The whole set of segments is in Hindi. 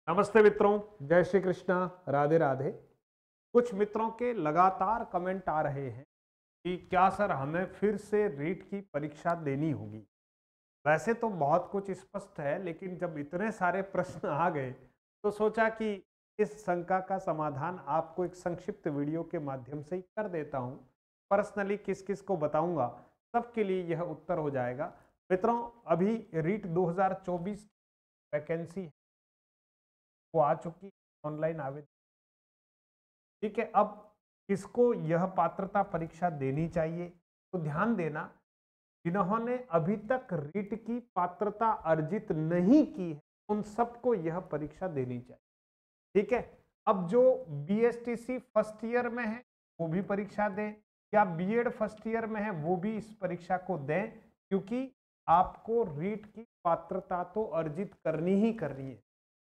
नमस्ते मित्रों, जय श्री कृष्णा, राधे राधे। कुछ मित्रों के लगातार कमेंट आ रहे हैं कि क्या सर हमें फिर से रीट की परीक्षा देनी होगी। वैसे तो बहुत कुछ स्पष्ट है, लेकिन जब इतने सारे प्रश्न आ गए तो सोचा कि इस शंका का समाधान आपको एक संक्षिप्त वीडियो के माध्यम से ही कर देता हूं। पर्सनली किस किस को बताऊंगा, सबके लिए यह उत्तर हो जाएगा। मित्रों, अभी रीट 2024 वैकेंसी वो आ चुकी, ऑनलाइन आवेदन। ठीक है, अब किसको यह पात्रता परीक्षा देनी चाहिए? तो ध्यान देना, जिन्होंने अभी तक रीट की पात्रता अर्जित नहीं की है उन सबको यह परीक्षा देनी चाहिए। ठीक है, अब जो बीएसटीसी फर्स्ट ईयर में है वो भी परीक्षा दें, या बीएड फर्स्ट ईयर में है वो भी इस परीक्षा को दें, क्योंकि आपको रीट की पात्रता तो अर्जित करनी ही करनी है।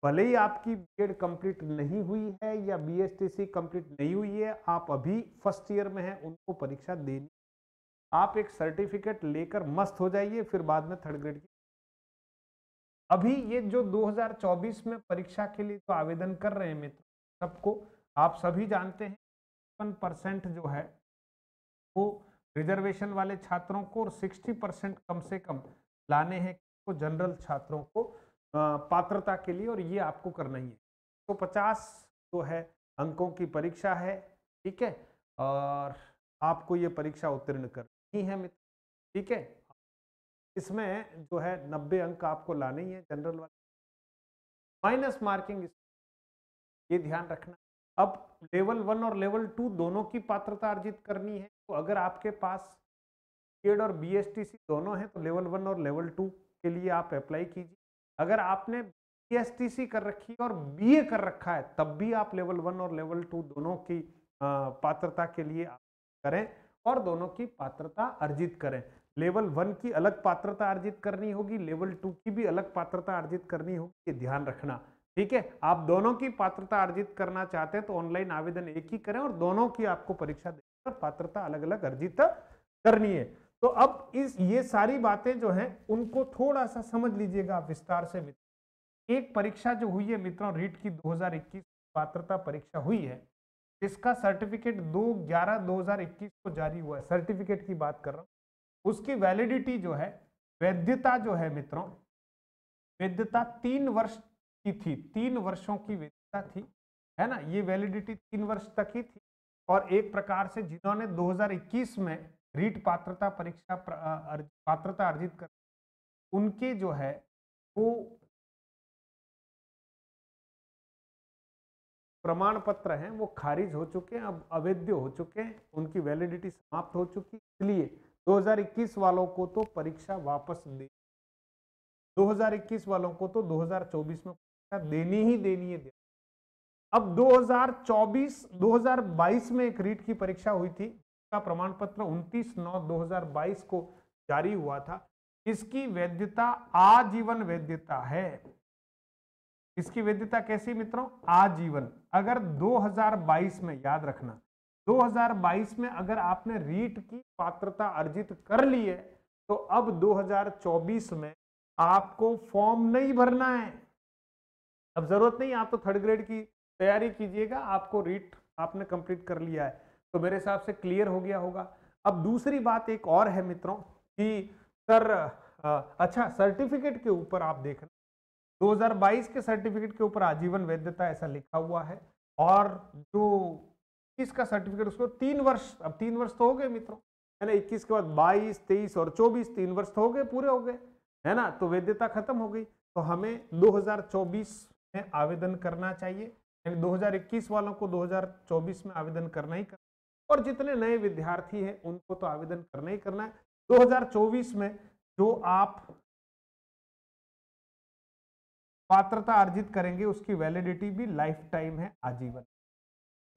भले ही आपकी बीएड कंप्लीट नहीं हुई है या बीएसटीसी कंप्लीट नहीं हुई है, आप अभी फर्स्ट ईयर में हैं, उनको परीक्षा देनी। आप एक सर्टिफिकेट लेकर मस्त हो जाइए, फिर बाद में थर्ड ग्रेड की। अभी ये जो 2024 में परीक्षा के लिए तो आवेदन कर रहे हैं मित्र, सबको आप सभी जानते हैं 1% जो है वो रिजर्वेशन वाले छात्रों को और 60% कम से कम लाने हैं को जनरल छात्रों को पात्रता के लिए, और ये आपको करना ही है। तो 50 जो है अंकों की परीक्षा है। ठीक है, और आपको ये परीक्षा उत्तीर्ण करनी है मित्र। ठीक है, इसमें जो है 90 अंक आपको लाने ही है जनरल वाले, माइनस मार्किंग, ये ध्यान रखना। अब लेवल 1 और लेवल 2 दोनों की पात्रता अर्जित करनी है, तो अगर आपके पास बीएड और बीएसटीसी दोनों हैं तो लेवल 1 और लेवल 2 के लिए आप अप्लाई कीजिए। अगर आपने बीएसटीसी कर रखी है और बीए कर रखा है तब भी आप लेवल 1 और लेवल 2 दोनों की पात्रता के लिए करें और दोनों की पात्रता अर्जित करें। लेवल 1 की अलग पात्रता अर्जित करनी होगी, लेवल 2 की भी अलग पात्रता अर्जित करनी होगी, ये ध्यान रखना। ठीक है, आप दोनों की पात्रता अर्जित करना चाहते हैं तो ऑनलाइन आवेदन एक ही करें और दोनों की आपको परीक्षा देकर पात्रता अलग अलग अर्जित करनी है। तो अब ये सारी बातें जो हैं उनको थोड़ा सा समझ लीजिएगा आप विस्तार से मित्र। एक परीक्षा जो हुई है मित्रों, रीट की 2021 पात्रता परीक्षा हुई है, इसका सर्टिफिकेट 2/11/2021 को जारी हुआ है। सर्टिफिकेट की बात कर रहा हूं, उसकी वैलिडिटी जो है, वैधता जो है मित्रों, वैधता 3 वर्ष की थी, 3 वर्षों की वैधता थी, है ना। ये वैलिडिटी 3 वर्ष तक ही थी। और एक प्रकार से जिन्होंने 2021 में रीट पात्रता परीक्षा पात्रता अर्जित कर, उनके जो है वो प्रमाण पत्र हैं वो खारिज हो चुके हैं, अब अवैध हो चुके हैं, उनकी वैलिडिटी समाप्त हो चुकी। इसलिए 2021 वालों को तो परीक्षा वापस दे, 2021 वालों को तो 2024 में परीक्षा देनी ही देनी है। अब 2022 में एक रीट की परीक्षा हुई थी, इसका प्रमाण पत्र 29/9/2022 को जारी हुआ था। इसकी वैधता आजीवन वैधता है। इसकी वैधता कैसी मित्रों? आजीवन। अगर 2022 में, याद रखना, 2022 में अगर आपने रीट की पात्रता अर्जित कर ली है तो अब 2024 में आपको फॉर्म नहीं भरना है। अब जरूरत नहीं, आप तो थर्ड ग्रेड की तैयारी कीजिएगा, आपको रीट आपने कंप्लीट कर लिया है, तो मेरे हिसाब से क्लियर हो गया होगा। अब दूसरी बात एक और है मित्रों कि सर अच्छा, सर्टिफिकेट के ऊपर आप देखना, 2022 के सर्टिफिकेट के ऊपर आजीवन वैधता ऐसा लिखा हुआ है, और जो 21 का सर्टिफिकेट उसको 3 वर्ष, अब 3 वर्ष तो हो गए मित्रों, है ना। 21 के बाद 22, 23 और 24, 3 वर्ष तो हो गए, पूरे हो गए, है ना, तो वैधता खत्म हो गई। तो हमें 2024 में आवेदन करना चाहिए, यानी 2021 वालों को 2024 में आवेदन करना ही करना, और जितने नए विद्यार्थी हैं उनको तो आवेदन करना ही करना है। 2024 में जो आप पात्रता अर्जित करेंगे उसकी वैलिडिटी भी लाइफ टाइम है, आजीवन,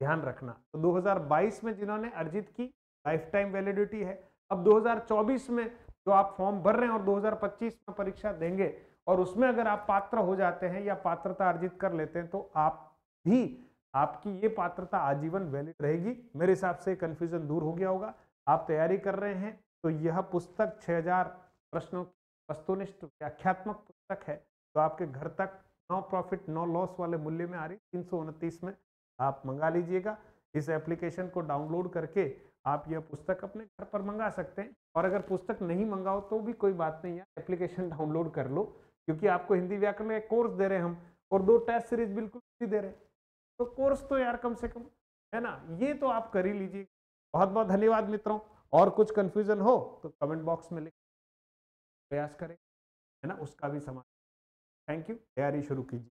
ध्यान रखना। तो 2022 में जिन्होंने अर्जित की, लाइफ टाइम वैलिडिटी है। अब 2024 में जो आप फॉर्म भर रहे हैं और 2025 में परीक्षा देंगे और उसमें अगर आप पात्र हो जाते हैं या पात्रता अर्जित कर लेते हैं तो आप भी, आपकी ये पात्रता आजीवन वैलिड रहेगी। मेरे हिसाब से कंफ्यूजन दूर हो गया होगा। आप तैयारी कर रहे हैं तो यह पुस्तक 6000 प्रश्नों वस्तुनिष्ठ व्याख्यात्मक पुस्तक है, तो आपके घर तक नो प्रॉफिट नो लॉस वाले मूल्य में आ रही 329 में आप मंगा लीजिएगा। इस एप्लीकेशन को डाउनलोड करके आप यह पुस्तक अपने घर पर मंगा सकते हैं। और अगर पुस्तक नहीं मंगाओ तो भी कोई बात नहीं है, एप्लीकेशन डाउनलोड कर लो, क्योंकि आपको हिंदी व्याकरण का एक कोर्स दे रहे हैं हम, और 2 टेस्ट सीरीज बिल्कुल फ्री दे रहे हैं। तो कोर्स तो यार कम से कम, है ना, ये तो आप कर ही लीजिए। बहुत बहुत धन्यवाद मित्रों। और कुछ कंफ्यूजन हो तो कमेंट बॉक्स में लिख प्रयास करें, है ना, उसका भी समाधान। Thank you. तैयारी शुरू कीजिए।